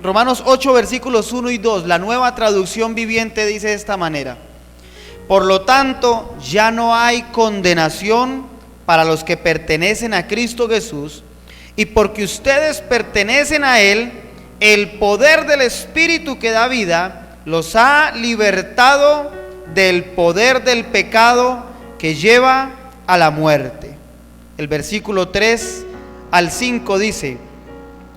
Romanos 8 versículos 1 y 2, la Nueva Traducción Viviente dice de esta manera: por lo tanto, ya no hay condenación para los que pertenecen a Cristo Jesús, y porque ustedes pertenecen a Él, el poder del Espíritu que da vida los ha libertado del poder del pecado que lleva a la muerte. El versículo 3 al 5 dice: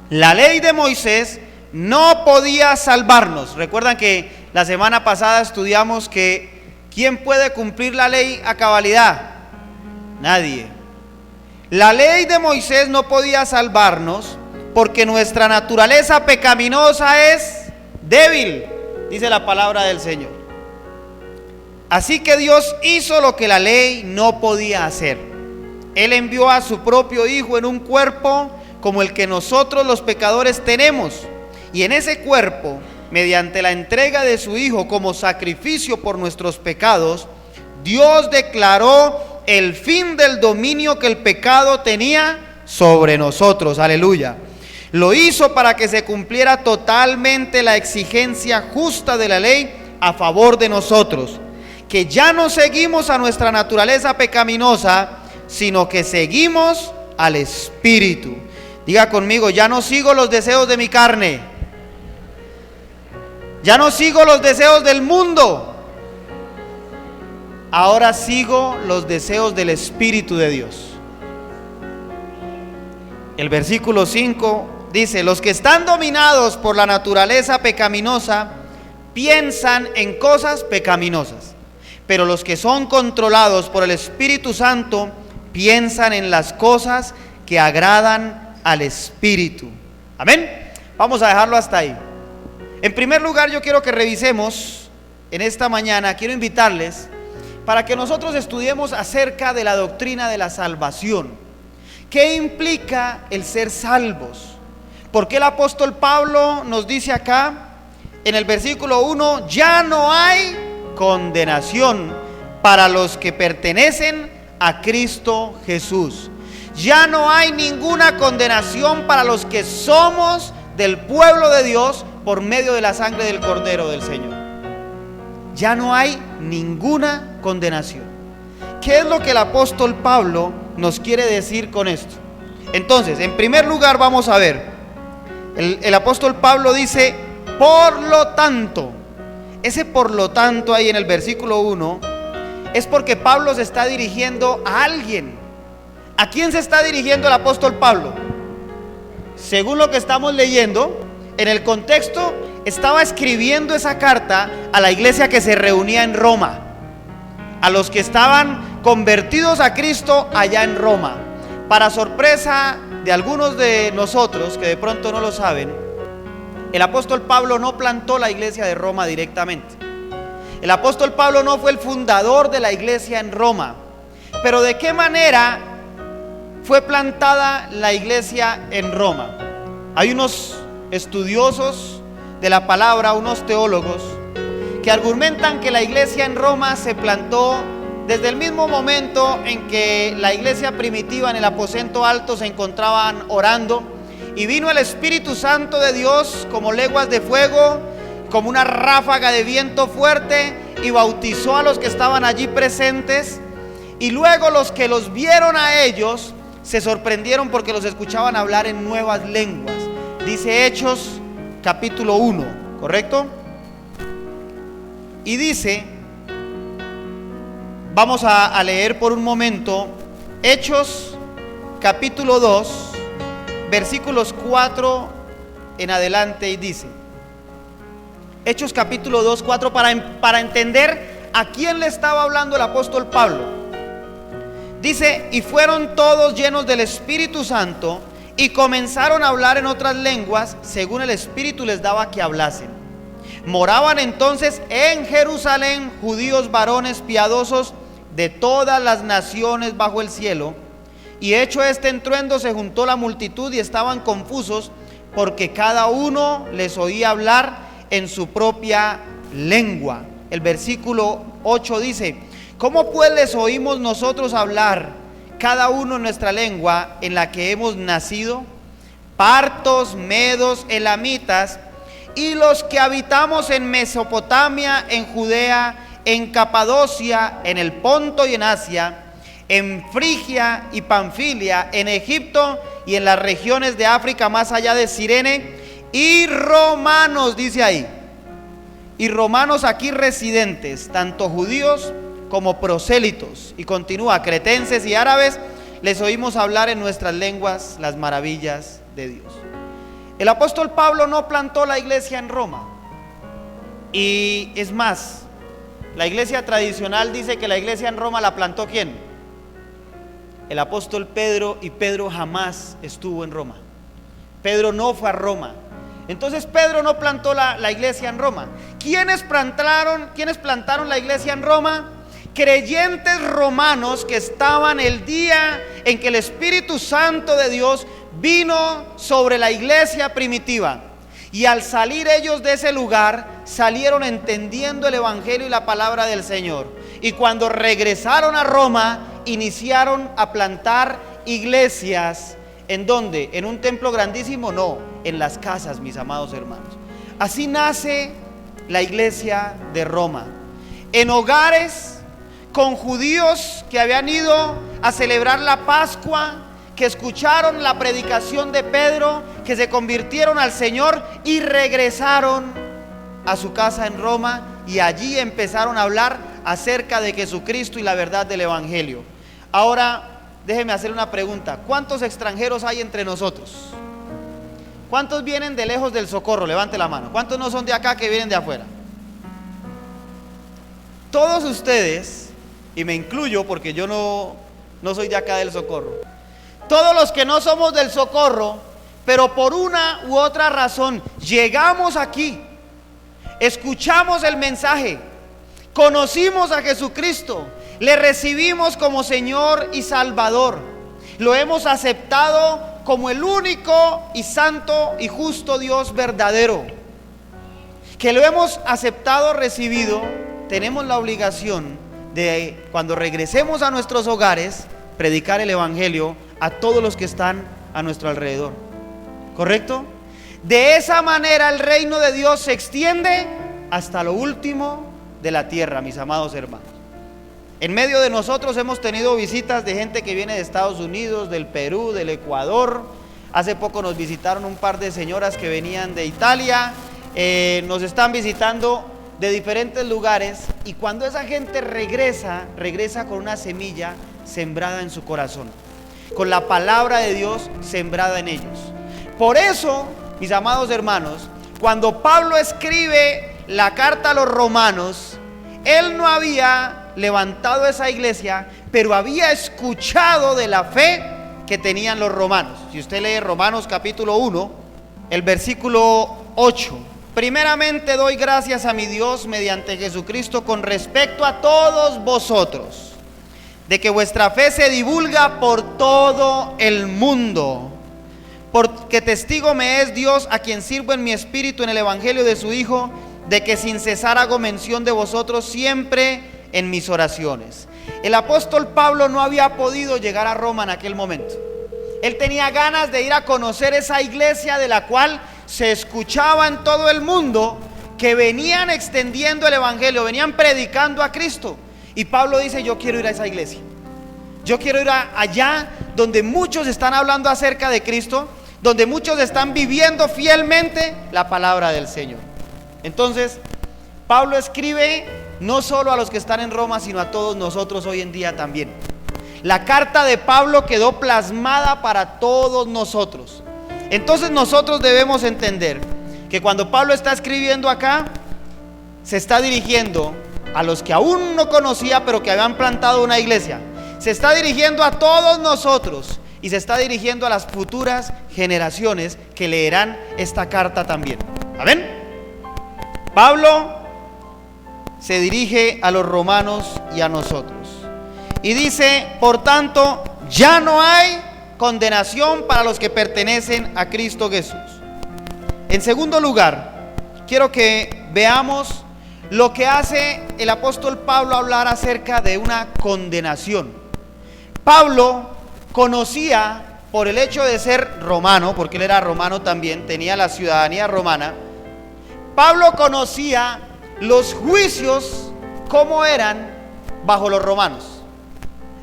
la ley de Moisés no podía salvarnos. Recuerdan que la semana pasada estudiamos que ¿quién puede cumplir la ley a cabalidad? Nadie. La ley de Moisés no podía salvarnos porque nuestra naturaleza pecaminosa es débil, dice la palabra del Señor. Así que Dios hizo lo que la ley no podía hacer. Él envió a su propio Hijo en un cuerpo como el que nosotros los pecadores tenemos. Y en ese cuerpo, mediante la entrega de su Hijo como sacrificio por nuestros pecados, Dios declaró el fin del dominio que el pecado tenía sobre nosotros. Aleluya. Lo hizo para que se cumpliera totalmente la exigencia justa de la ley a favor de nosotros, que ya no seguimos a nuestra naturaleza pecaminosa, sino que seguimos al Espíritu. Diga conmigo: ya no sigo los deseos de mi carne, ya no sigo los deseos del mundo, ahora sigo los deseos del Espíritu de Dios. El versículo 5 dice: los que están dominados por la naturaleza pecaminosa piensan en cosas pecaminosas, pero los que son controlados por el Espíritu Santo piensan en las cosas que agradan al Espíritu. Amén. Vamos a dejarlo hasta ahí. En primer lugar, yo quiero que revisemos en esta mañana, quiero invitarles para que nosotros estudiemos acerca de la doctrina de la salvación. ¿Qué implica el ser salvos? ¿Por qué el apóstol Pablo nos dice acá en el versículo 1: ya no hay condenación para los que pertenecen a Cristo Jesús? Ya no hay ninguna condenación para los que somos del pueblo de Dios por medio de la sangre del Cordero del Señor. Ya no hay ninguna condenación. ¿Qué es lo que el apóstol Pablo nos quiere decir con esto? Entonces, en primer lugar vamos a ver, el apóstol Pablo dice: por lo tanto. Ese por lo tanto ahí en el versículo 1 es porque Pablo se está dirigiendo a alguien. ¿A quién se está dirigiendo el apóstol Pablo? Según lo que estamos leyendo, en el contexto estaba escribiendo esa carta a la iglesia que se reunía en Roma, a los que estaban convertidos a Cristo allá en Roma. Para sorpresa de algunos de nosotros que de pronto no lo saben, el apóstol Pablo no plantó la iglesia de Roma directamente. El apóstol Pablo no fue el fundador de la iglesia en Roma. Pero ¿de qué manera fue plantada la iglesia en Roma? Hay unos estudiosos de la palabra, unos teólogos, que argumentan que la iglesia en Roma se plantó desde el mismo momento en que la iglesia primitiva en el aposento alto se encontraban orando, y vino el Espíritu Santo de Dios como leguas de fuego, como una ráfaga de viento fuerte, y bautizó a los que estaban allí presentes. Y luego los que los vieron a ellos se sorprendieron porque los escuchaban hablar en nuevas lenguas. Dice Hechos capítulo 1, ¿correcto? Y dice, vamos a leer por un momento Hechos capítulo 2, versículos 4 en adelante, y dice, Hechos capítulo 2, 4, para entender a quién le estaba hablando el apóstol Pablo. Dice: y fueron todos llenos del Espíritu Santo y comenzaron a hablar en otras lenguas según el Espíritu les daba que hablasen. Moraban entonces en Jerusalén judíos varones piadosos de todas las naciones bajo el cielo. Y hecho este estruendo, se juntó la multitud y estaban confusos, porque cada uno les oía hablar en su propia lengua. El versículo 8 dice: ¿cómo pues les oímos nosotros hablar, cada uno en nuestra lengua en la que hemos nacido? Partos, medos, elamitas, y los que habitamos en Mesopotamia, en Judea, en Capadocia, en el Ponto y en Asia, en Frigia y Panfilia, en Egipto y en las regiones de África más allá de Cirene, y romanos, dice ahí, y romanos aquí residentes, tanto judíos como prosélitos, y continúa, cretenses y árabes, les oímos hablar en nuestras lenguas las maravillas de Dios. El apóstol Pablo no plantó la iglesia en Roma, y es más, la iglesia tradicional dice que la iglesia en Roma la plantó ¿quién? El apóstol Pedro, y Pedro jamás estuvo en Roma. Pedro no fue a Roma. Entonces Pedro no plantó la iglesia en Roma. ¿Quiénes plantaron la iglesia en Roma? Creyentes romanos que estaban el día en que el Espíritu Santo de Dios vino sobre la iglesia primitiva. Y al salir ellos de ese lugar, salieron entendiendo el evangelio y la palabra del Señor. Y cuando regresaron a Roma, iniciaron a plantar iglesias. ¿En dónde? ¿En un templo grandísimo? No, en las casas, mis amados hermanos. Así nace la iglesia de Roma. En hogares, con judíos que habían ido a celebrar la Pascua, que escucharon la predicación de Pedro, que se convirtieron al Señor y regresaron a su casa en Roma, y allí empezaron a hablar acerca de Jesucristo y la verdad del evangelio. Ahora, déjeme hacer una pregunta. ¿Cuántos extranjeros hay entre nosotros? ¿Cuántos vienen de lejos del Socorro? Levante la mano. ¿Cuántos no son de acá, que vienen de afuera? Todos ustedes, y me incluyo porque yo no soy de acá del Socorro. Todos los que no somos del Socorro, pero por una u otra razón llegamos aquí, escuchamos el mensaje, conocimos a Jesucristo, le recibimos como Señor y Salvador, lo hemos aceptado como el único y santo y justo Dios verdadero, que lo hemos aceptado, recibido. Tenemos la obligación de, cuando regresemos a nuestros hogares, predicar el evangelio a todos los que están a nuestro alrededor. ¿Correcto? De esa manera el reino de Dios se extiende hasta lo último de la tierra, mis amados hermanos. En medio de nosotros hemos tenido visitas de gente que viene de Estados Unidos, del Perú, del Ecuador. Hace poco nos visitaron un par de señoras que venían de Italia. Nos están visitando de diferentes lugares, y cuando esa gente regresa con una semilla sembrada en su corazón, con la palabra de Dios sembrada en ellos. Por eso, mis amados hermanos, cuando Pablo escribe la carta a los romanos, él no había levantado esa iglesia, pero había escuchado de la fe que tenían los romanos. Si usted lee Romanos capítulo 1, el versículo 8: primeramente doy gracias a mi Dios mediante Jesucristo con respecto a todos vosotros, de que vuestra fe se divulga por todo el mundo, porque testigo me es Dios, a quien sirvo en mi espíritu en el evangelio de su Hijo, de que sin cesar hago mención de vosotros siempre en mis oraciones. El apóstol Pablo no había podido llegar a Roma en aquel momento. Él tenía ganas de ir a conocer esa iglesia de la cual se escuchaba en todo el mundo, que venían extendiendo el evangelio, venían predicando a Cristo. Y Pablo dice: yo quiero ir a esa iglesia, yo quiero ir allá donde muchos están hablando acerca de Cristo, donde muchos están viviendo fielmente la palabra del Señor. Entonces Pablo escribe no solo a los que están en Roma, sino a todos nosotros hoy en día también. La carta de Pablo quedó plasmada para todos nosotros. Entonces nosotros debemos entender que cuando Pablo está escribiendo acá, se está dirigiendo a los que aún no conocía, pero que habían plantado una iglesia. Se está dirigiendo a todos nosotros, y se está dirigiendo a las futuras generaciones que leerán esta carta también. ¿Amén? Pablo se dirige a los romanos y a nosotros, y dice: por tanto, ya no hay condenación para los que pertenecen a Cristo Jesús. En segundo lugar, quiero que veamos lo que hace el apóstol Pablo hablar acerca de una condenación. Pablo conocía, por el hecho de ser romano, porque él era romano también, tenía la ciudadanía romana, Pablo conocía los juicios como eran bajo los romanos.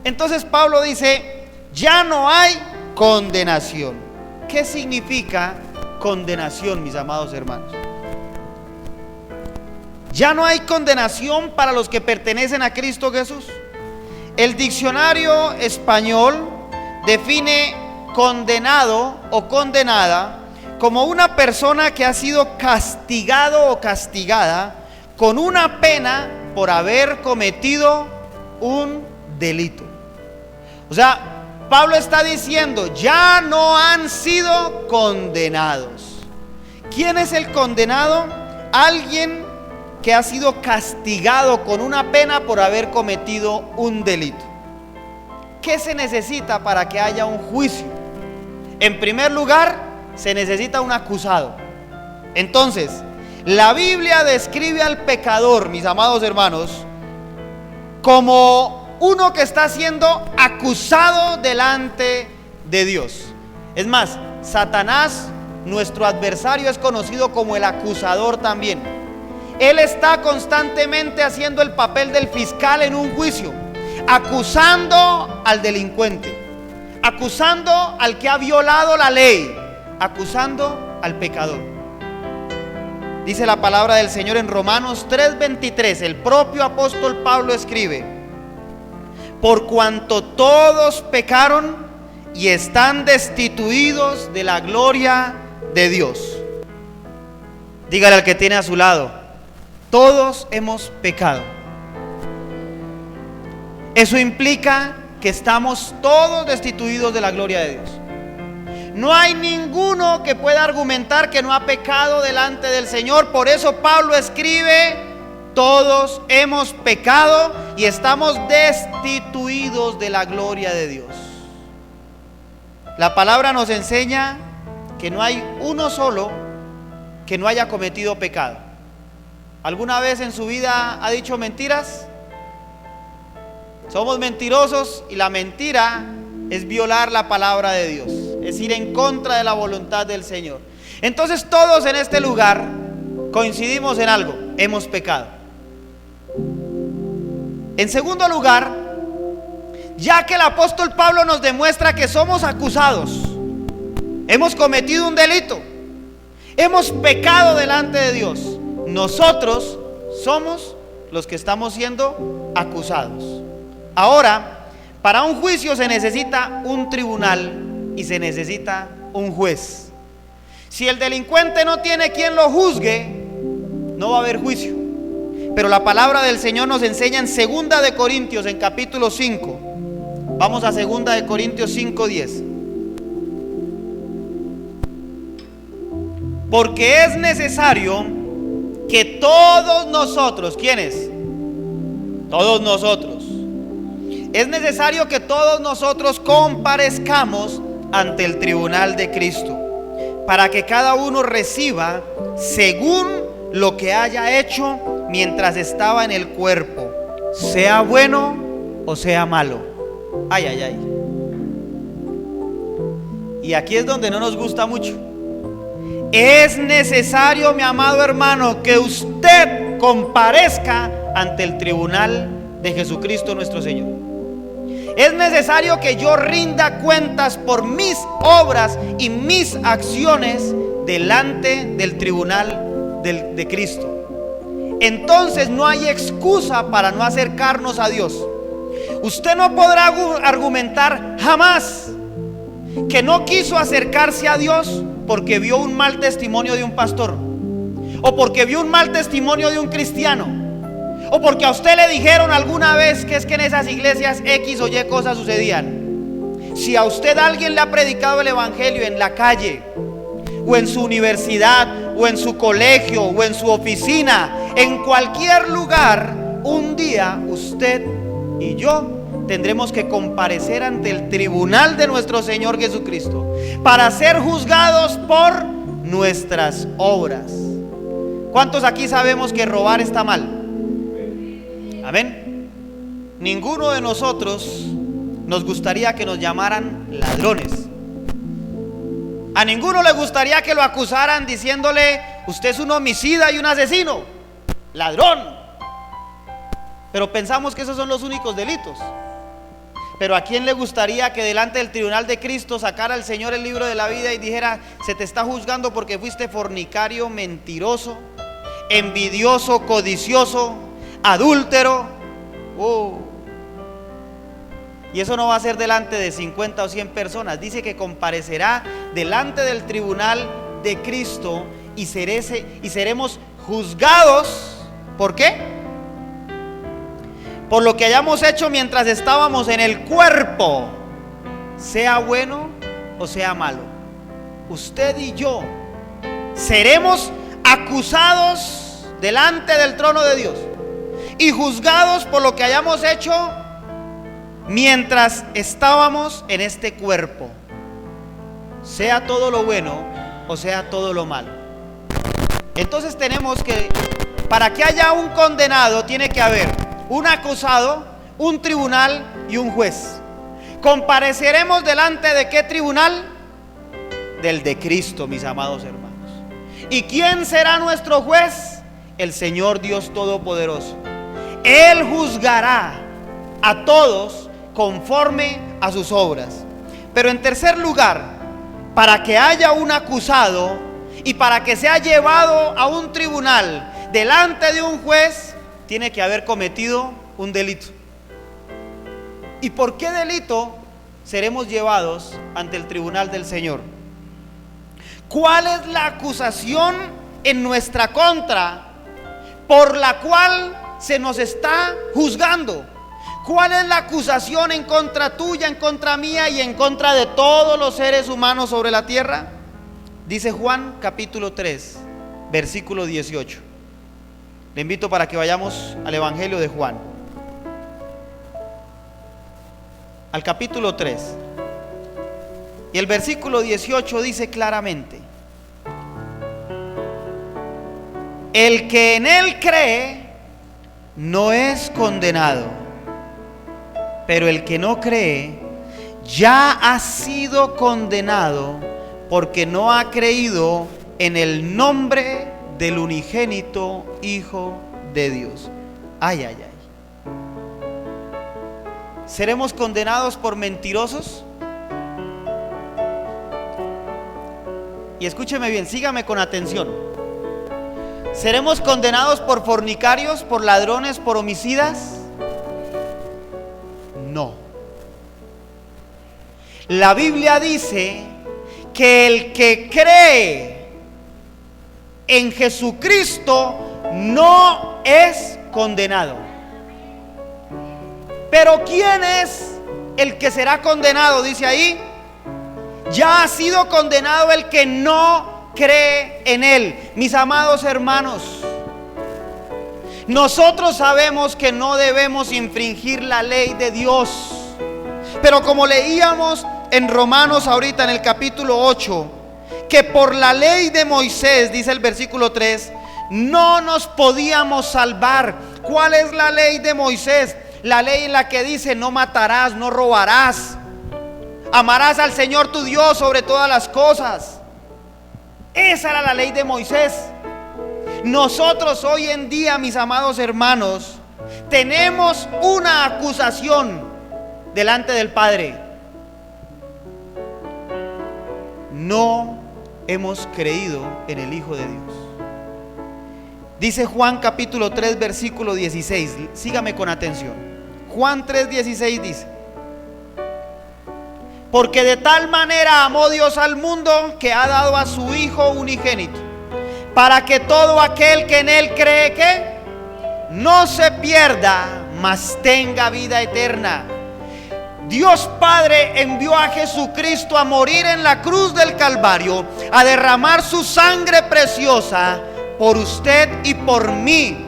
Entonces Pablo dice, ya no hay condenación. ¿Qué significa condenación, mis amados hermanos? Ya no hay condenación para los que pertenecen a Cristo Jesús. El diccionario español define condenado o condenada como una persona que ha sido castigado o castigada con una pena por haber cometido un delito. O sea, Pablo está diciendo, ya no han sido condenados. ¿Quién es el condenado? Alguien que ha sido castigado con una pena por haber cometido un delito. ¿Qué se necesita para que haya un juicio? En primer lugar, se necesita un acusado. Entonces, la Biblia describe al pecador, mis amados hermanos, como uno que está siendo acusado delante de Dios. Es más, Satanás, nuestro adversario, es conocido como el acusador también. Él está constantemente haciendo el papel del fiscal en un juicio, acusando al delincuente, acusando al que ha violado la ley, acusando al pecador. Dice la palabra del Señor en Romanos 3:23, el propio apóstol Pablo escribe: por cuanto todos pecaron y están destituidos de la gloria de Dios. Dígale al que tiene a su lado, todos hemos pecado. Eso implica que estamos todos destituidos de la gloria de Dios. No hay ninguno que pueda argumentar que no ha pecado delante del Señor. Por eso Pablo escribe: todos hemos pecado y estamos destituidos de la gloria de Dios. La palabra nos enseña que no hay uno solo que no haya cometido pecado. ¿Alguna vez en su vida ha dicho mentiras? Somos mentirosos y la mentira es violar la palabra de Dios, es ir en contra de la voluntad del Señor. Entonces todos en este lugar coincidimos en algo: hemos pecado. En segundo lugar, ya que el apóstol Pablo nos demuestra que somos acusados, hemos cometido un delito, hemos pecado delante de Dios, nosotros somos los que estamos siendo acusados. Ahora, para un juicio se necesita un tribunal y se necesita un juez. Si el delincuente no tiene quien lo juzgue, no va a haber juicio. Pero la palabra del Señor nos enseña en 2 de Corintios, en capítulo 5. Vamos a 2 de Corintios 5:10. Porque es necesario que todos nosotros, ¿quiénes? Todos nosotros. Es necesario que todos nosotros comparezcamos ante el tribunal de Cristo, para que cada uno reciba según lo que haya hecho mientras estaba en el cuerpo, sea bueno o sea malo. Ay, ay, ay. Y aquí es donde no nos gusta mucho. Es necesario, mi amado hermano, que usted comparezca ante el tribunal de Jesucristo nuestro Señor. Es necesario que yo rinda cuentas por mis obras y mis acciones delante del tribunal de Cristo. Entonces no hay excusa para no acercarnos a Dios. Usted no podrá argumentar jamás que no quiso acercarse a Dios porque vio un mal testimonio de un pastor, o porque vio un mal testimonio de un cristiano, o porque a usted le dijeron alguna vez que es que en esas iglesias X o Y cosas sucedían. Si a usted alguien le ha predicado el evangelio en la calle, o en su universidad, o en su colegio, o en su oficina, en cualquier lugar, un día usted y yo tendremos que comparecer ante el tribunal de nuestro Señor Jesucristo para ser juzgados por nuestras obras. ¿Cuántos aquí sabemos que robar está mal? Amén. Ninguno de nosotros nos gustaría que nos llamaran ladrones. A ninguno le gustaría que lo acusaran diciéndole: usted es un homicida y un asesino, ladrón. Pero pensamos que esos son los únicos delitos. Pero ¿a quién le gustaría que delante del tribunal de Cristo sacara el Señor el libro de la vida y dijera: se te está juzgando porque fuiste fornicario, mentiroso, envidioso, codicioso, adúltero? Y eso no va a ser delante de 50 o 100 personas. Dice que comparecerá delante del tribunal de Cristo y seremos juzgados. ¿Por qué? Por lo que hayamos hecho mientras estábamos en el cuerpo, sea bueno o sea malo. Usted y yo seremos acusados delante del trono de Dios y juzgados por lo que hayamos hecho mientras estábamos en este cuerpo, sea todo lo bueno o sea todo lo malo. Entonces tenemos que, para que haya un condenado, tiene que haber un acusado, un tribunal y un juez. Compareceremos delante de ¿qué tribunal? Del de Cristo, mis amados hermanos. ¿Y quién será nuestro juez? El Señor Dios Todopoderoso. Él juzgará a todos conforme a sus obras. Pero en tercer lugar, para que haya un acusado y para que sea llevado a un tribunal delante de un juez, tiene que haber cometido un delito. ¿Y por qué delito seremos llevados ante el tribunal del Señor? ¿Cuál es la acusación en nuestra contra por la cual se nos está juzgando? ¿Cuál es la acusación en contra tuya, en contra mía y en contra de todos los seres humanos sobre la tierra? Dice Juan capítulo 3, versículo 18. Le invito para que vayamos al Evangelio de Juan, al capítulo 3. Y el versículo 18 dice claramente: el que en él cree no es condenado, pero el que no cree ya ha sido condenado porque no ha creído en el nombre del unigénito Hijo de Dios. Ay, ay, ay. ¿Seremos condenados por mentirosos? Y escúcheme bien, sígame con atención. ¿Seremos condenados por fornicarios, por ladrones, por homicidas? No. La Biblia dice que el que cree en Jesucristo no es condenado. Pero ¿quién es el que será condenado? Dice ahí: ya ha sido condenado el que no cree en él. Mis amados hermanos, nosotros sabemos que no debemos infringir la ley de Dios, pero como leíamos en Romanos ahorita en el capítulo 8, que por la ley de Moisés, dice el versículo 3, no nos podíamos salvar. ¿Cuál es la ley de Moisés? La ley en la que dice: no matarás, no robarás, amarás al Señor tu Dios sobre todas las cosas. Esa era la ley de Moisés. Nosotros hoy en día, mis amados hermanos, tenemos una acusación delante del Padre: no hemos creído en el Hijo de Dios. Dice Juan capítulo 3 versículo 16. Sígame con atención. Juan 3:16 dice: porque de tal manera amó Dios al mundo que ha dado a su Hijo unigénito, para que todo aquel que en él cree que no se pierda, mas tenga vida eterna. Dios Padre envió a Jesucristo a morir en la cruz del Calvario, a derramar su sangre preciosa por usted y por mí,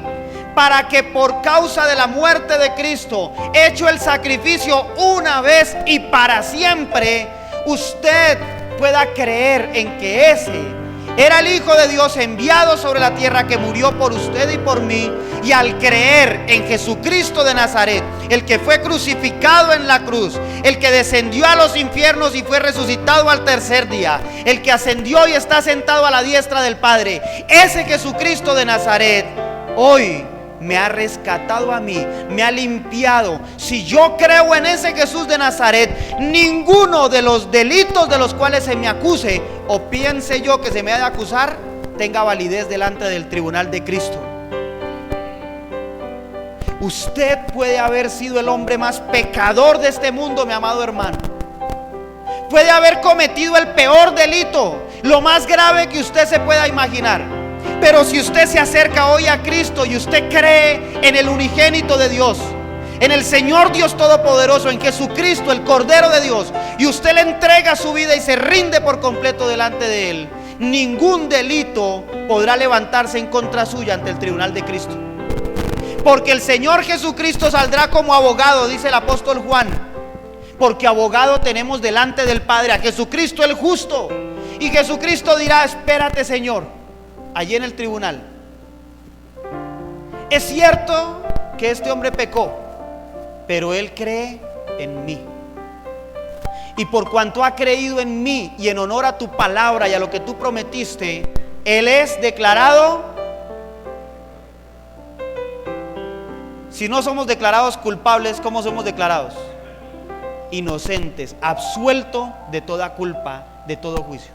para que por causa de la muerte de Cristo, hecho el sacrificio una vez y para siempre, usted pueda creer en que ese Era el Hijo de Dios enviado sobre la tierra, que murió por usted y por mí. Y al creer en Jesucristo de Nazaret, el que fue crucificado en la cruz, el que descendió a los infiernos y fue resucitado al tercer día, el que ascendió y está sentado a la diestra del Padre, ese Jesucristo de Nazaret hoy me ha rescatado a mí, me ha limpiado. Si yo creo en ese Jesús de Nazaret, ninguno de los delitos de los cuales se me acuse o piense yo que se me ha de acusar tenga validez delante del tribunal de Cristo. Usted puede haber sido el hombre más pecador de este mundo, mi amado hermano. Puede haber cometido el peor delito, lo más grave que usted se pueda imaginar. Pero si usted se acerca hoy a Cristo y usted cree en el unigénito de Dios, en el Señor Dios Todopoderoso, en Jesucristo, el Cordero de Dios, y usted le entrega su vida y se rinde por completo delante de Él, ningún delito podrá levantarse en contra suya ante el tribunal de Cristo. Porque el Señor Jesucristo saldrá como abogado, dice el apóstol Juan. Porque abogado tenemos delante del Padre a Jesucristo el justo. Y Jesucristo dirá: espérate, Señor, allí en el tribunal. Es cierto que este hombre pecó, pero él cree en mí. Y por cuanto ha creído en mí y en honor a tu palabra y a lo que tú prometiste, él es declarado. Si no somos declarados culpables, ¿cómo somos declarados? Inocentes, absuelto de toda culpa, de todo juicio.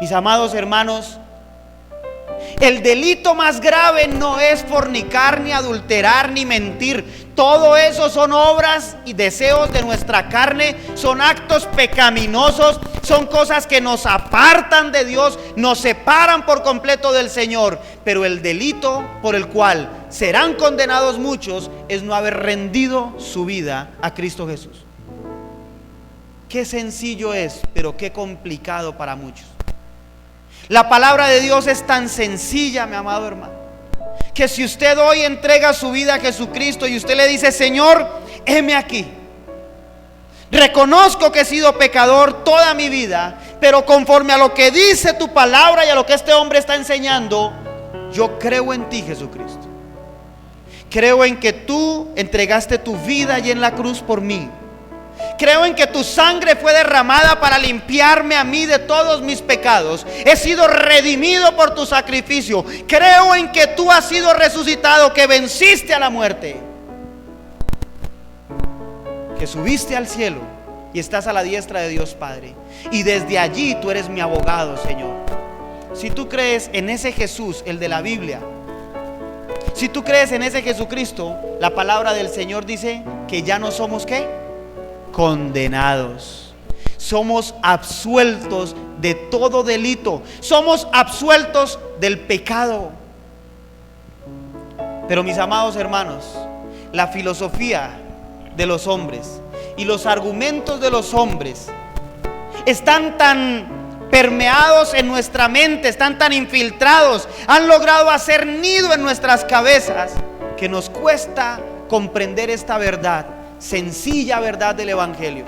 Mis amados hermanos, el delito más grave no es fornicar, ni adulterar, ni mentir. Todo eso son obras y deseos de nuestra carne, son actos pecaminosos, son cosas que nos apartan de Dios, nos separan por completo del Señor. Pero el delito por el cual serán condenados muchos es no haber rendido su vida a Cristo Jesús. Qué sencillo es, pero qué complicado para muchos. La palabra de Dios es tan sencilla, mi amado hermano, que si usted hoy entrega su vida a Jesucristo y usted le dice: Señor, heme aquí, reconozco que he sido pecador toda mi vida, pero conforme a lo que dice tu palabra y a lo que este hombre está enseñando, yo creo en ti, Jesucristo. Creo en que tú entregaste tu vida allí en la cruz por mí. Creo en que tu sangre fue derramada para limpiarme a mí de todos mis pecados. He sido redimido por tu sacrificio. Creo en que tú has sido resucitado, que venciste a la muerte, que subiste al cielo y estás a la diestra de Dios Padre. Y desde allí tú eres mi abogado, Señor. Si tú crees en ese Jesús, el de la Biblia, si tú crees en ese Jesucristo, la palabra del Señor dice que ya no somos ¿qué? Condenados. Somos absueltos de todo delito. Somos absueltos del pecado. Pero mis amados hermanos, la filosofía de los hombres y los argumentos de los hombres están tan permeados en nuestra mente, están tan infiltrados, han logrado hacer nido en nuestras cabezas, que nos cuesta comprender esta verdad, sencilla verdad del Evangelio.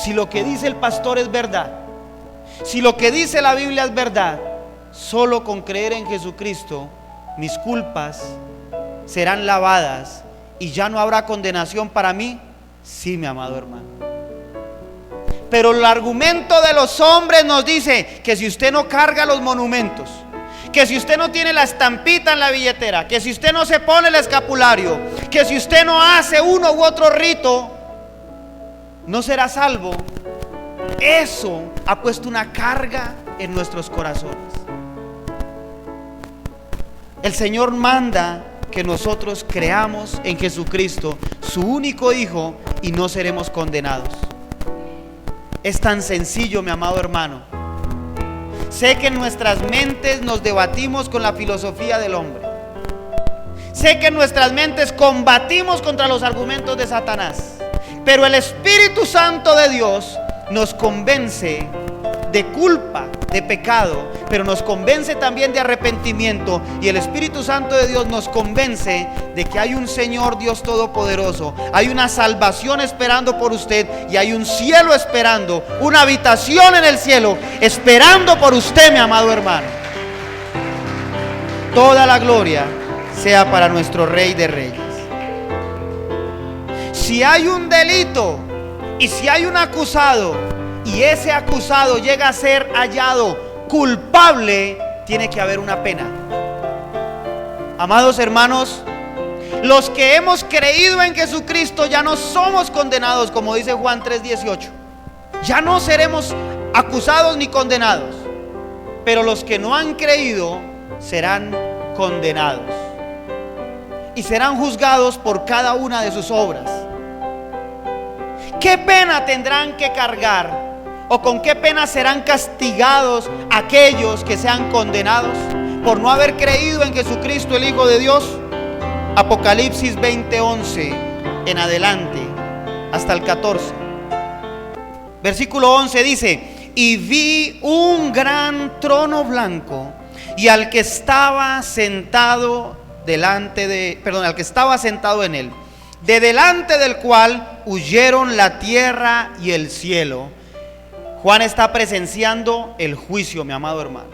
Si lo que dice el pastor es verdad, si lo que dice la Biblia es verdad, solo con creer en Jesucristo mis culpas serán lavadas y ya no habrá condenación para mí. Sí, mi amado hermano. Pero el argumento de los hombres nos dice que si usted no carga los monumentos, que si usted no tiene la estampita en la billetera, que si usted no se pone el escapulario, que si usted no hace uno u otro rito, no será salvo. Eso ha puesto una carga en nuestros corazones. El Señor manda que nosotros creamos en Jesucristo, su único Hijo, y no seremos condenados. Es tan sencillo, mi amado hermano. Sé que en nuestras mentes nos debatimos con la filosofía del hombre. Sé que en nuestras mentes combatimos contra los argumentos de Satanás. Pero el Espíritu Santo de Dios nos convence de culpa, de pecado, pero nos convence también de arrepentimiento, y el Espíritu Santo de Dios nos convence de que hay un Señor Dios Todopoderoso, hay una salvación esperando por usted, y hay un cielo esperando, una habitación en el cielo esperando por usted, mi amado hermano. Toda la gloria sea para nuestro Rey de Reyes. Si hay un delito y si hay un acusado, y ese acusado llega a ser hallado culpable, tiene que haber una pena. Amados hermanos, los que hemos creído en Jesucristo ya no somos condenados, como dice Juan 3:18. Ya no seremos acusados ni condenados. Pero los que no han creído serán condenados y serán juzgados por cada una de sus obras. ¿Qué pena tendrán que cargar, o con qué pena serán castigados aquellos que sean condenados por no haber creído en Jesucristo, el Hijo de Dios? Apocalipsis 20:11 en adelante hasta el 14. Versículo 11 dice: y vi un gran trono blanco, y al que estaba sentado al que estaba sentado en él, de delante del cual huyeron la tierra y el cielo. Juan está presenciando el juicio, mi amado hermano,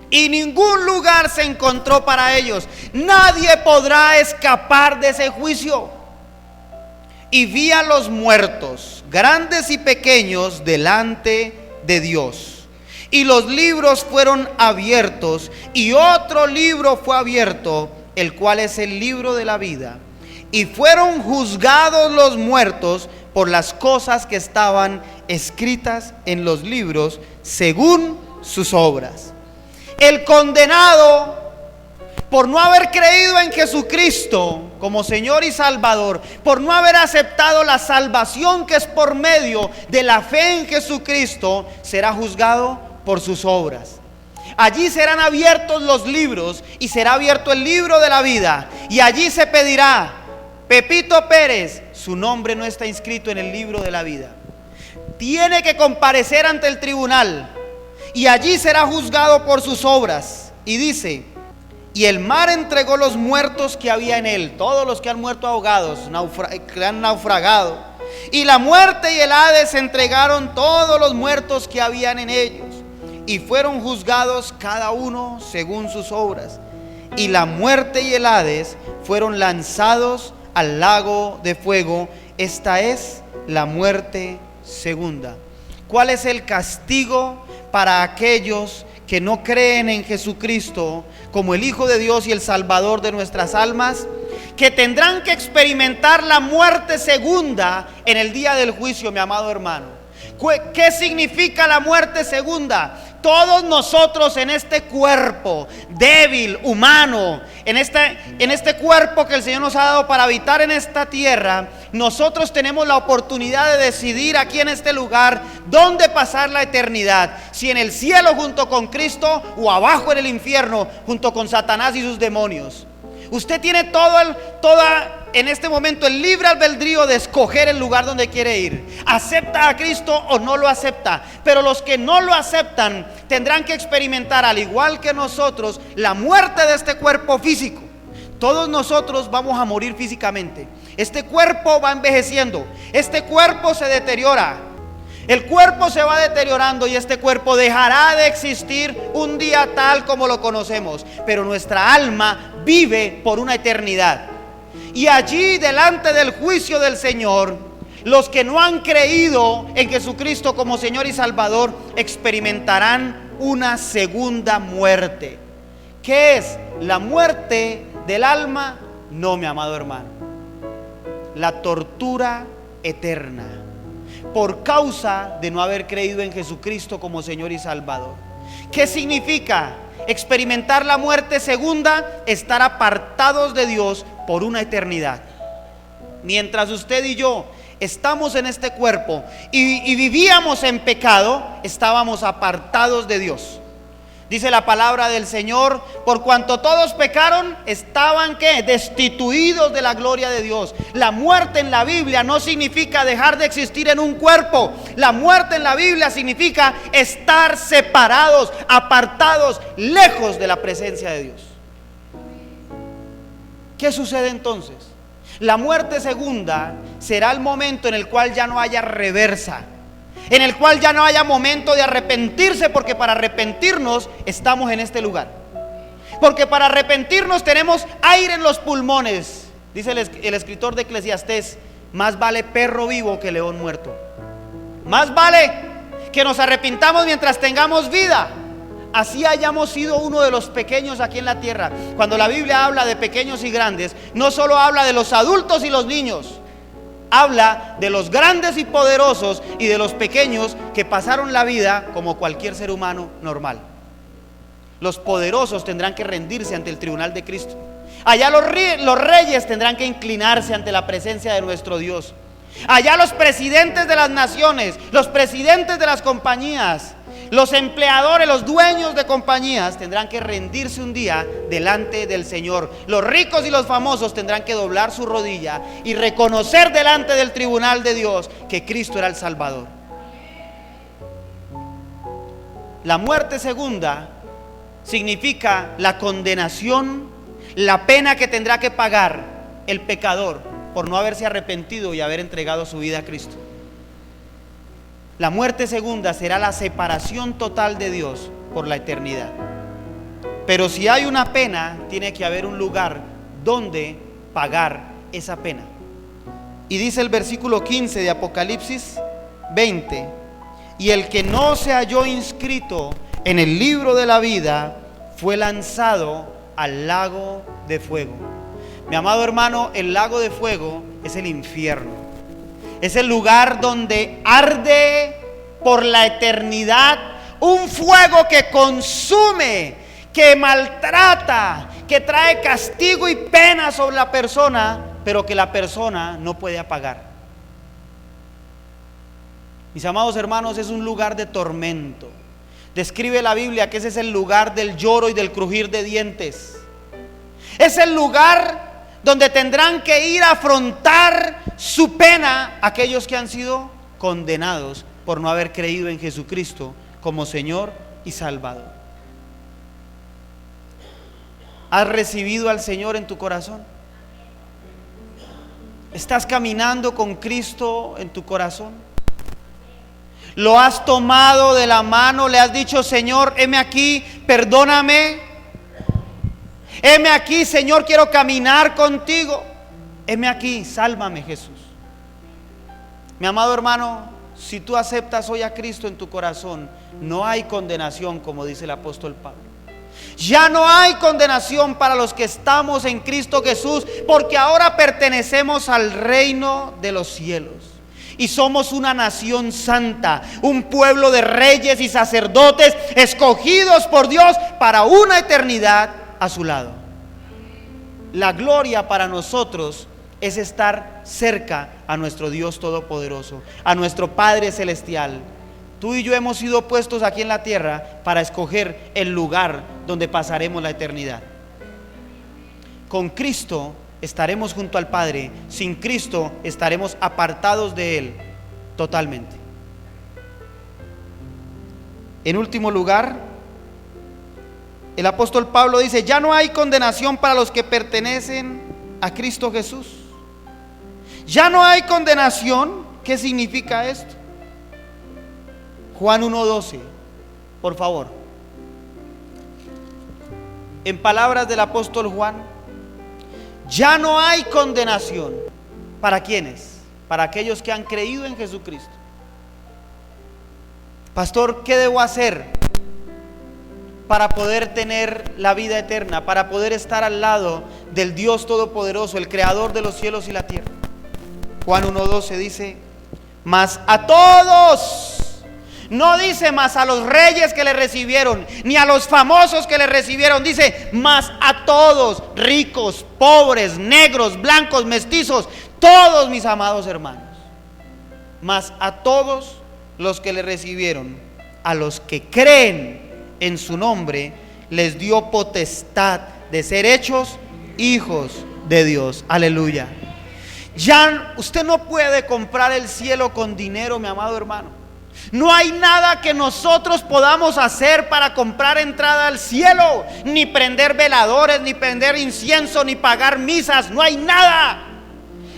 y ningún lugar se encontró para ellos. Nadie podrá escapar de ese juicio. Y vi a los muertos, grandes y pequeños, delante de Dios, y los libros fueron abiertos, y otro libro fue abierto, el cual es el libro de la vida. Y fueron juzgados los muertos por las cosas que estaban escritas en los libros, según sus obras. El condenado, por no haber creído en Jesucristo como Señor y Salvador, por no haber aceptado la salvación que es por medio de la fe en Jesucristo, será juzgado por sus obras. Allí serán abiertos los libros, y será abierto el libro de la vida, y allí se pedirá: Pepito Pérez, su nombre no está inscrito en el libro de la vida. Tiene que comparecer ante el tribunal, y allí será juzgado por sus obras. Y dice: y el mar entregó los muertos que había en él, todos los que han muerto ahogados, que han naufragado. Y la muerte y el Hades entregaron todos los muertos que habían en ellos, y fueron juzgados cada uno según sus obras. Y la muerte y el Hades fueron lanzados al lago de fuego. Esta es la muerte segunda. ¿Cuál es el castigo para aquellos que no creen en Jesucristo como el Hijo de Dios y el Salvador de nuestras almas? Que tendrán que experimentar la muerte segunda en el día del juicio, mi amado hermano. ¿Qué significa la muerte segunda? Todos nosotros en este cuerpo débil, humano, en este cuerpo que el Señor nos ha dado para habitar en esta tierra, nosotros tenemos la oportunidad de decidir aquí en este lugar dónde pasar la eternidad: si en el cielo junto con Cristo, o abajo en el infierno junto con Satanás y sus demonios. Usted tiene en este momento el libre albedrío de escoger el lugar donde quiere ir. ¿Acepta a Cristo o no lo acepta? Pero los que no lo aceptan tendrán que experimentar, al igual que nosotros, la muerte de este cuerpo físico. Todos nosotros vamos a morir físicamente. Este cuerpo va envejeciendo, este cuerpo se deteriora, el cuerpo se va deteriorando, y este cuerpo dejará de existir un día tal como lo conocemos. Pero nuestra alma vive por una eternidad. Y allí, delante del juicio del Señor, los que no han creído en Jesucristo como Señor y Salvador experimentarán una segunda muerte. ¿Qué es la muerte del alma? No, mi amado hermano, la tortura eterna, por causa de no haber creído en Jesucristo como Señor y Salvador. ¿Qué significa experimentar la muerte segunda? Estar apartados de Dios por una eternidad. Mientras usted y yo estamos en este cuerpo y vivíamos en pecado, estábamos apartados de Dios. Dice la palabra del Señor, por cuanto todos pecaron, estaban ¿qué? Destituidos de la gloria de Dios. La muerte en la Biblia no significa dejar de existir en un cuerpo. La muerte en la Biblia significa estar separados, apartados, lejos de la presencia de Dios. ¿Qué sucede entonces? La muerte segunda será el momento en el cual ya no haya reversa, en el cual ya no haya momento de arrepentirse, porque para arrepentirnos estamos en este lugar. Porque para arrepentirnos tenemos aire en los pulmones. Dice el escritor de Eclesiastés, más vale perro vivo que león muerto. Más vale que nos arrepintamos mientras tengamos vida, así hayamos sido uno de los pequeños aquí en la tierra. Cuando la Biblia habla de pequeños y grandes, no solo habla de los adultos y los niños, habla de los grandes y poderosos y de los pequeños que pasaron la vida como cualquier ser humano normal. Los poderosos tendrán que rendirse ante el tribunal de Cristo. Allá los reyes tendrán que inclinarse ante la presencia de nuestro Dios. Allá los presidentes de las naciones, los presidentes de las compañías, los empleadores, los dueños de compañías tendrán que rendirse un día delante del Señor. Los ricos y los famosos tendrán que doblar su rodilla y reconocer delante del tribunal de Dios que Cristo era el Salvador. La muerte segunda significa la condenación, la pena que tendrá que pagar el pecador por no haberse arrepentido y haber entregado su vida a Cristo. La muerte segunda será la separación total de Dios por la eternidad. Pero si hay una pena, tiene que haber un lugar donde pagar esa pena. Y dice el versículo 15 de Apocalipsis 20: y el que no se halló inscrito en el libro de la vida fue lanzado al lago de fuego. Mi amado hermano, el lago de fuego es el infierno. Es el lugar donde arde por la eternidad un fuego que consume, que maltrata, que trae castigo y pena sobre la persona, pero que la persona no puede apagar. Mis amados hermanos, es un lugar de tormento. Describe la Biblia que ese es el lugar del lloro y del crujir de dientes. Es el lugar donde tendrán que ir a afrontar su pena aquellos que han sido condenados por no haber creído en Jesucristo como Señor y Salvador. ¿Has recibido al Señor en tu corazón? ¿Estás caminando con Cristo en tu corazón? ¿Lo has tomado de la mano? ¿Le has dicho: Señor, heme aquí, perdóname? Heme aquí, Señor, quiero caminar contigo. Heme aquí, sálvame, Jesús. Mi amado hermano, si tú aceptas hoy a Cristo en tu corazón, no hay condenación, como dice el apóstol Pablo. Ya no hay condenación para los que estamos en Cristo Jesús, porque ahora pertenecemos al reino de los cielos. Y somos una nación santa, un pueblo de reyes y sacerdotes escogidos por Dios para una eternidad a su lado. La gloria para nosotros es estar cerca a nuestro Dios Todopoderoso, a nuestro Padre Celestial. Tú y yo hemos sido puestos aquí en la tierra para escoger el lugar donde pasaremos la eternidad. Con Cristo estaremos junto al Padre, sin Cristo estaremos apartados de Él totalmente. En último lugar, el apóstol Pablo dice: ya no hay condenación para los que pertenecen a Cristo Jesús. Ya no hay condenación. ¿Qué significa esto? Juan 1:12, por favor. En palabras del apóstol Juan, ya no hay condenación. ¿Para quiénes? Para aquellos que han creído en Jesucristo. Pastor, ¿qué debo hacer para poder tener la vida eterna, para poder estar al lado del Dios Todopoderoso, el Creador de los cielos y la tierra? Juan 1:12 dice: mas a todos. No dice mas a los reyes que le recibieron, ni a los famosos que le recibieron. Dice mas a todos, ricos, pobres, negros, blancos, mestizos, todos, mis amados hermanos. Mas a todos los que le recibieron, a los que creen en su nombre, les dio potestad de ser hechos hijos de Dios. Aleluya. Ya usted no puede comprar el cielo con dinero, mi amado hermano. No hay nada que nosotros podamos hacer para comprar entrada al cielo, ni prender veladores, ni prender incienso, ni pagar misas. No hay nada.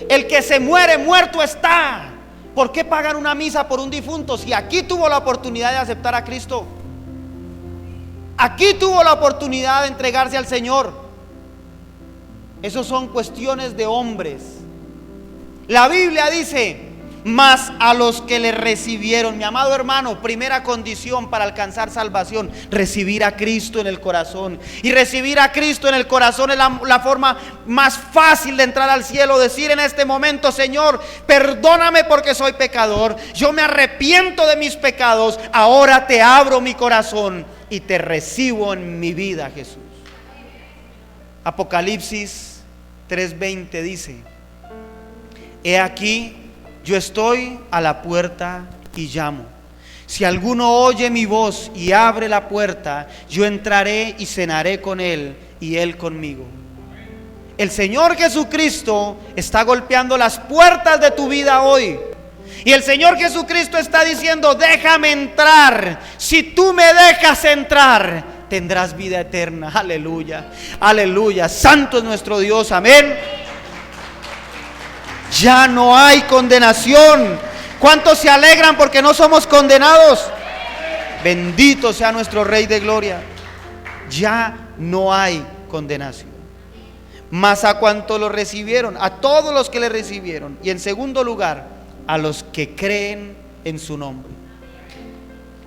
El que se muere, muerto está. ¿Por qué pagar una misa por un difunto si aquí tuvo la oportunidad de aceptar a Cristo? Aquí tuvo la oportunidad de entregarse al Señor. Esos son cuestiones de hombres. La Biblia dice: mas a los que le recibieron. Mi amado hermano, primera condición para alcanzar salvación: recibir a Cristo en el corazón. Y recibir a Cristo en el corazón es la forma más fácil de entrar al cielo. Decir en este momento: Señor, perdóname porque soy pecador, yo me arrepiento de mis pecados, ahora te abro mi corazón y te recibo en mi vida, Jesús. Apocalipsis 3:20 dice: he aquí, yo estoy a la puerta y llamo. Si alguno oye mi voz y abre la puerta, yo entraré y cenaré con él y él conmigo. El Señor Jesucristo está golpeando las puertas de tu vida hoy. Y el Señor Jesucristo está diciendo: déjame entrar. Si tú me dejas entrar, tendrás vida eterna. Aleluya, aleluya. Santo es nuestro Dios, amén. Ya no hay condenación. ¿Cuántos se alegran porque no somos condenados? Bendito sea nuestro Rey de Gloria. Ya no hay condenación. Mas a cuantos lo recibieron, a todos los que le recibieron. Y en segundo lugar, a los que creen en su nombre.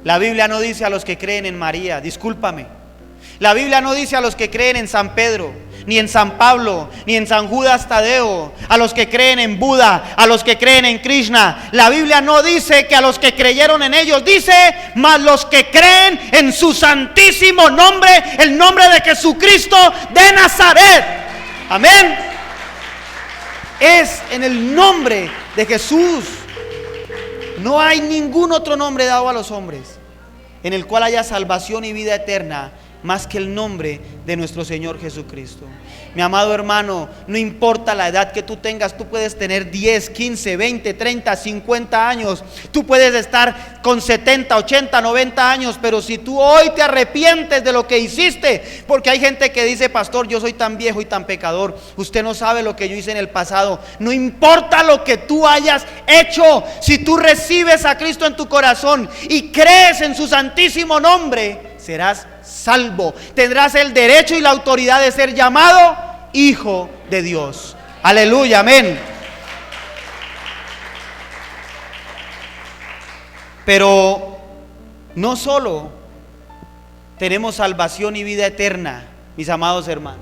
La Biblia no dice a los que creen en María, discúlpame. La Biblia no dice a los que creen en San Pedro, ni en San Pablo, ni en San Judas Tadeo, a los que creen en Buda, a los que creen en Krishna. La Biblia no dice que a los que creyeron en ellos, dice: mas los que creen en su santísimo nombre, el nombre de Jesucristo de Nazaret. Amén. Es en el nombre de Jesús. No hay ningún otro nombre dado a los hombres en el cual haya salvación y vida eterna, más que el nombre de nuestro Señor Jesucristo. Mi amado hermano, no importa la edad que tú tengas, tú puedes tener 10, 15, 20, 30, 50 años, tú puedes estar con 70, 80, 90 años, pero si tú hoy te arrepientes de lo que hiciste, porque hay gente que dice: pastor, yo soy tan viejo y tan pecador, usted no sabe lo que yo hice en el pasado. No importa lo que tú hayas hecho, si tú recibes a Cristo en tu corazón y crees en su santísimo nombre, serás salvo. Tendrás el derecho y la autoridad de ser llamado hijo de Dios. Aleluya, amén. Pero no solo tenemos salvación y vida eterna, mis amados hermanos.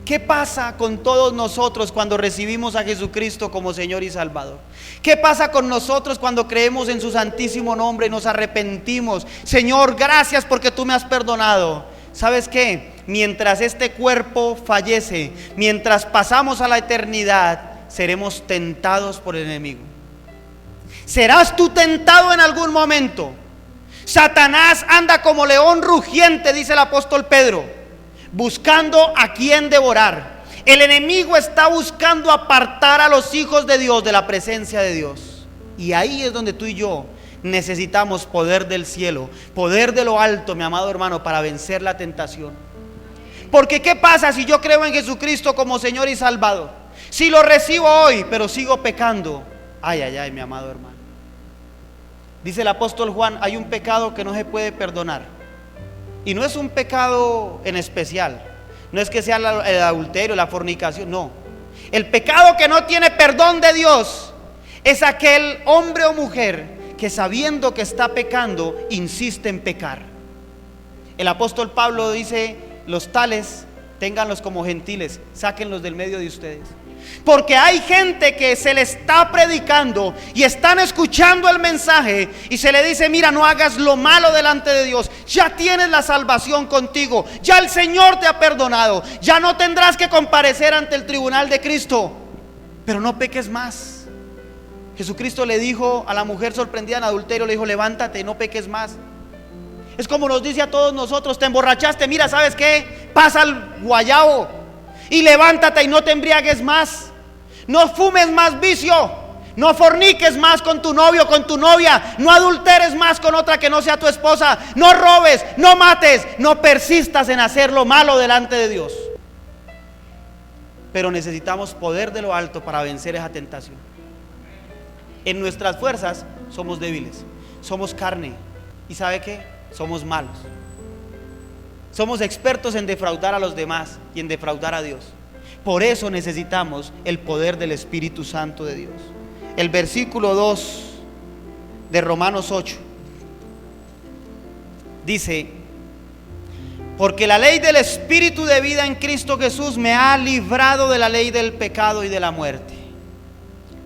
¿Qué pasa con todos nosotros cuando recibimos a Jesucristo como Señor y Salvador? ¿Qué pasa con nosotros cuando creemos en su santísimo nombre y nos arrepentimos? Señor, gracias porque tú me has perdonado. ¿Sabes qué? Mientras este cuerpo fallece, mientras pasamos a la eternidad, seremos tentados por el enemigo. ¿Serás tú tentado en algún momento? Satanás anda como león rugiente, dice el apóstol Pedro, buscando a quien devorar. El enemigo está buscando apartar a los hijos de Dios de la presencia de Dios. Y ahí es donde tú y yo necesitamos poder del cielo, poder de lo alto, mi amado hermano, para vencer la tentación. Porque ¿qué pasa si yo creo en Jesucristo como Señor y Salvador? Si lo recibo hoy, pero sigo pecando. Ay, ay, ay, mi amado hermano. Dice el apóstol Juan: hay un pecado que no se puede perdonar. Y no es un pecado en especial. No es que sea el adulterio, la fornicación, no. El pecado que no tiene perdón de Dios es aquel hombre o mujer que, sabiendo que está pecando, insiste en pecar. El apóstol Pablo dice: los tales, ténganlos como gentiles, sáquenlos del medio de ustedes. Porque hay gente que se le está predicando y están escuchando el mensaje y se le dice: mira, no hagas lo malo delante de Dios, ya tienes la salvación contigo, ya el Señor te ha perdonado, ya no tendrás que comparecer ante el tribunal de Cristo, pero no peques más. Jesucristo le dijo a la mujer sorprendida en adulterio, le dijo: levántate, no peques más. Es como nos dice a todos nosotros: te emborrachaste, mira, ¿sabes qué? Pasa al guayabo y levántate y no te embriagues más. No fumes más vicio, no forniques más con tu novio, con tu novia, no adulteres más con otra que no sea tu esposa, no robes, no mates, no persistas en hacer lo malo delante de Dios. Pero necesitamos poder de lo alto para vencer esa tentación. En nuestras fuerzas somos débiles, somos carne, y ¿sabe qué? Somos malos. Somos expertos en defraudar a los demás y en defraudar a Dios. Por eso necesitamos el poder del Espíritu Santo de Dios. El versículo 2 de Romanos 8 dice: porque la ley del Espíritu de vida en Cristo Jesús me ha librado de la ley del pecado y de la muerte.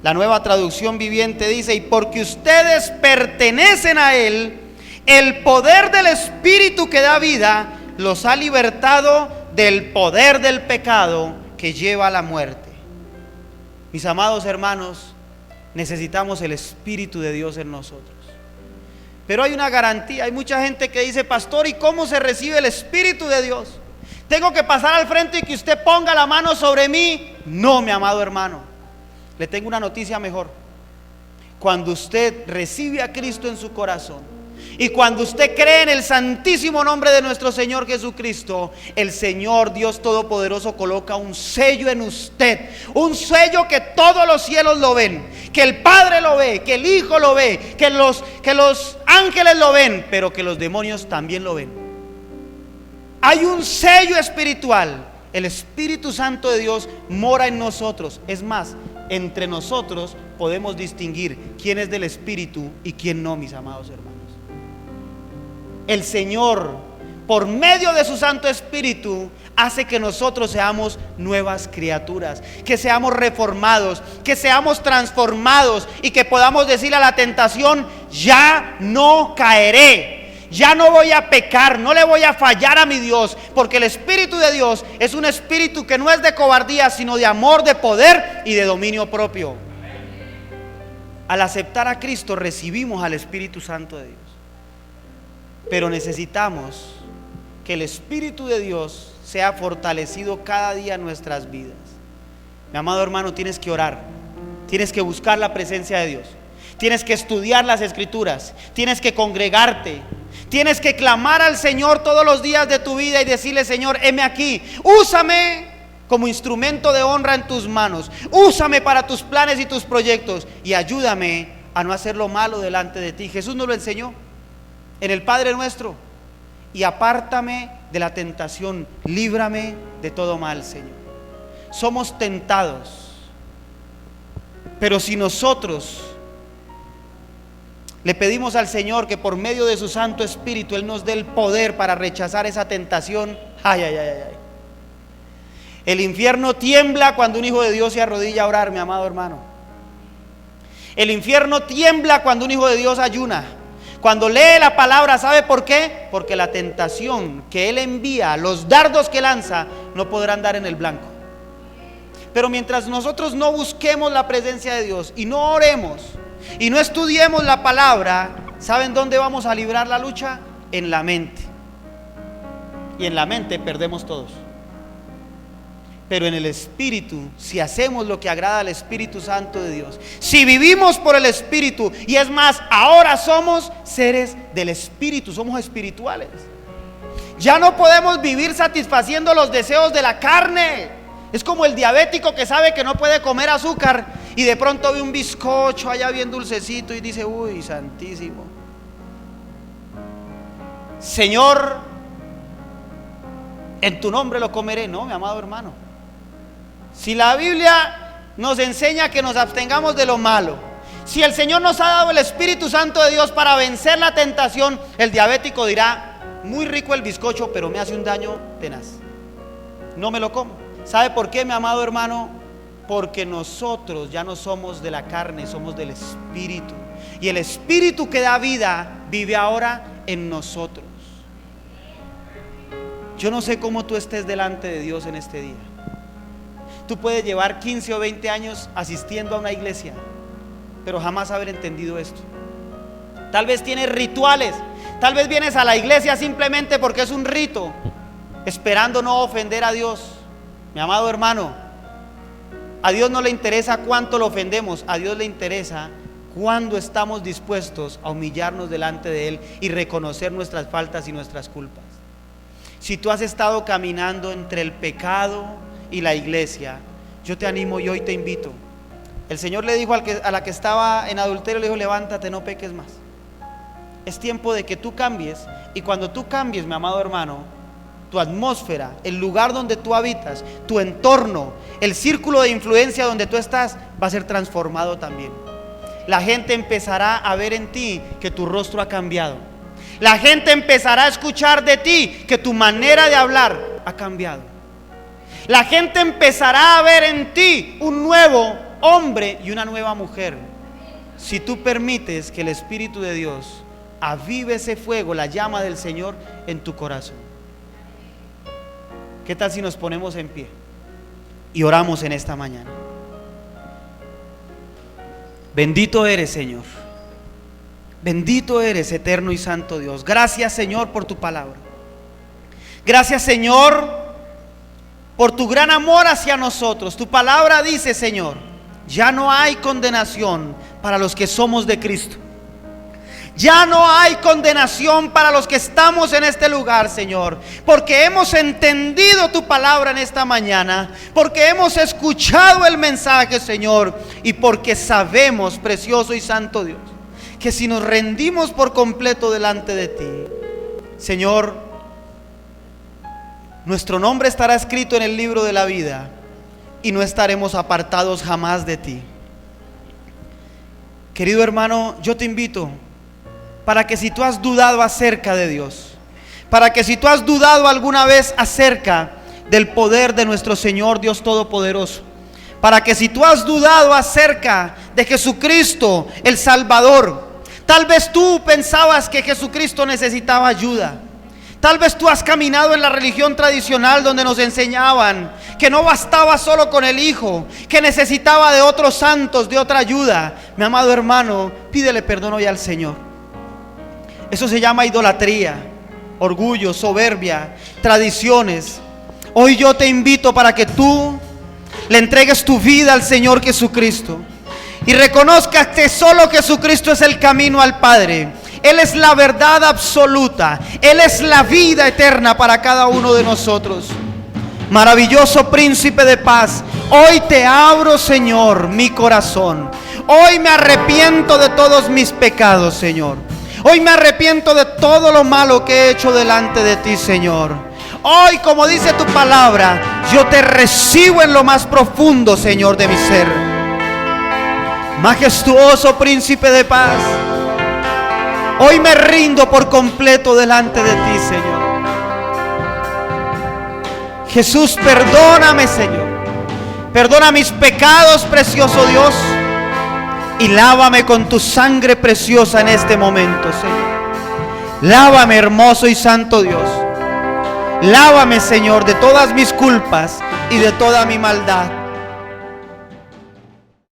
La Nueva Traducción Viviente dice: y porque ustedes pertenecen a Él, el poder del Espíritu que da vida los ha libertado del poder del pecado que lleva a la muerte. Mis amados hermanos, necesitamos el Espíritu de Dios en nosotros. Pero hay una garantía. Hay mucha gente que dice: pastor, ¿y cómo se recibe el Espíritu de Dios? ¿Tengo que pasar al frente y que usted ponga la mano sobre mí? No, mi amado hermano, le tengo una noticia mejor. Cuando usted recibe a Cristo en su corazón y cuando usted cree en el santísimo nombre de nuestro Señor Jesucristo, el Señor Dios Todopoderoso coloca un sello en usted, un sello que todos los cielos lo ven, que el Padre lo ve, que el Hijo lo ve, que los ángeles lo ven, pero que los demonios también lo ven. Hay un sello espiritual. El Espíritu Santo de Dios mora en nosotros. Es más, entre nosotros podemos distinguir quién es del Espíritu y quién no, mis amados hermanos. El Señor, por medio de su Santo Espíritu, hace que nosotros seamos nuevas criaturas, que seamos reformados, que seamos transformados y que podamos decir a la tentación: ya no caeré, ya no voy a pecar, no le voy a fallar a mi Dios, porque el Espíritu de Dios es un espíritu que no es de cobardía, sino de amor, de poder y de dominio propio. Al aceptar a Cristo recibimos al Espíritu Santo de Dios. Pero necesitamos que el Espíritu de Dios sea fortalecido cada día en nuestras vidas. Mi amado hermano, tienes que orar, tienes que buscar la presencia de Dios, tienes que estudiar las Escrituras, tienes que congregarte, tienes que clamar al Señor todos los días de tu vida y decirle: Señor, heme aquí, úsame como instrumento de honra en tus manos, úsame para tus planes y tus proyectos, y ayúdame a no hacer lo malo delante de ti. Jesús nos lo enseñó en el Padre Nuestro: y apártame de la tentación, líbrame de todo mal, Señor. Somos tentados, pero si nosotros le pedimos al Señor que por medio de su Santo Espíritu Él nos dé el poder para rechazar esa tentación, ay. El infierno tiembla cuando un hijo de Dios se arrodilla a orar, mi amado hermano. El infierno tiembla cuando un hijo de Dios ayuna, cuando lee la palabra. ¿Sabe por qué? Porque la tentación que Él envía, los dardos que lanza, no podrán dar en el blanco. Pero mientras nosotros no busquemos la presencia de Dios y no oremos y no estudiemos la palabra, ¿saben dónde vamos a librar la lucha? En la mente. Y en la mente perdemos todos. Pero en el Espíritu, si hacemos lo que agrada al Espíritu Santo de Dios, si vivimos por el Espíritu, y es más, ahora somos seres del Espíritu, somos espirituales. Ya no podemos vivir satisfaciendo los deseos de la carne. Es como el diabético que sabe que no puede comer azúcar y de pronto ve un bizcocho allá bien dulcecito y dice: uy, santísimo, Señor, en tu nombre lo comeré. No, mi amado hermano, si la Biblia nos enseña que nos abstengamos de lo malo, si el Señor nos ha dado el Espíritu Santo de Dios para vencer la tentación, el diabético dirá: muy rico el bizcocho, pero me hace un daño tenaz, no me lo como. ¿Sabe por qué, mi amado hermano? Porque nosotros ya no somos de la carne, somos del Espíritu, y el Espíritu que da vida vive ahora en nosotros. Yo no sé cómo tú estés delante de Dios en este día. Tú puedes llevar 15 o 20 años asistiendo a una iglesia, pero jamás haber entendido esto. Tal vez tienes rituales, Tal vez vienes a la iglesia simplemente porque es un rito, esperando no ofender a Dios. Mi amado hermano, a Dios no le interesa cuánto lo ofendemos, a Dios le interesa cuándo estamos dispuestos a humillarnos delante de Él y reconocer nuestras faltas y nuestras culpas. Si tú has estado caminando entre el pecado y la iglesia, yo te animo y hoy te invito. El Señor le dijo a la que estaba en adulterio, le dijo: levántate, no peques más. Es tiempo de que tú cambies, y cuando tú cambies, mi amado hermano, tu atmósfera, el lugar donde tú habitas, tu entorno, el círculo de influencia donde tú estás, va a ser transformado también. La gente empezará a ver en ti que tu rostro ha cambiado. La gente empezará a escuchar de ti que tu manera de hablar ha cambiado. La gente empezará a ver en ti un nuevo hombre y una nueva mujer, si tú permites que el Espíritu de Dios avive ese fuego, la llama del Señor en tu corazón. ¿Qué tal si nos ponemos en pie y oramos en esta mañana? Bendito eres, Señor. Bendito eres, eterno y santo Dios. Gracias, Señor, por tu palabra. Gracias, Señor, por tu gran amor hacia nosotros. Tu palabra dice, Señor: ya no hay condenación para los que somos de Cristo. Ya no hay condenación para los que estamos en este lugar, Señor, porque hemos entendido tu palabra en esta mañana, porque hemos escuchado el mensaje, Señor, y porque sabemos, precioso y santo Dios, que si nos rendimos por completo delante de ti, Señor, nuestro nombre estará escrito en el libro de la vida y no estaremos apartados jamás de ti. Querido hermano, yo te invito para que si tú has dudado acerca de Dios, para que si tú has dudado alguna vez acerca del poder de nuestro Señor Dios Todopoderoso, para que si tú has dudado acerca de Jesucristo el Salvador, tal vez tú pensabas que Jesucristo necesitaba ayuda. Tal vez tú has caminado en la religión tradicional donde nos enseñaban que no bastaba solo con el Hijo, que necesitaba de otros santos, de otra ayuda. Mi amado hermano, pídele perdón hoy al Señor. Eso se llama idolatría, orgullo, soberbia, tradiciones. Hoy yo te invito para que tú le entregues tu vida al Señor Jesucristo y reconozcas que solo Jesucristo es el camino al Padre. Él es la verdad absoluta. Él es la vida eterna para cada uno de nosotros. Maravilloso príncipe de paz, hoy te abro, Señor, mi corazón. Hoy me arrepiento de todos mis pecados, Señor. Hoy me arrepiento de todo lo malo que he hecho delante de ti, Señor. Hoy, como dice tu palabra, yo te recibo en lo más profundo, Señor, de mi ser. Majestuoso príncipe de paz, hoy me rindo por completo delante de ti, Señor. Jesús, perdóname, Señor. Perdona mis pecados, precioso Dios, y lávame con tu sangre preciosa en este momento, Señor. Lávame, hermoso y santo Dios. Lávame, Señor, de todas mis culpas y de toda mi maldad.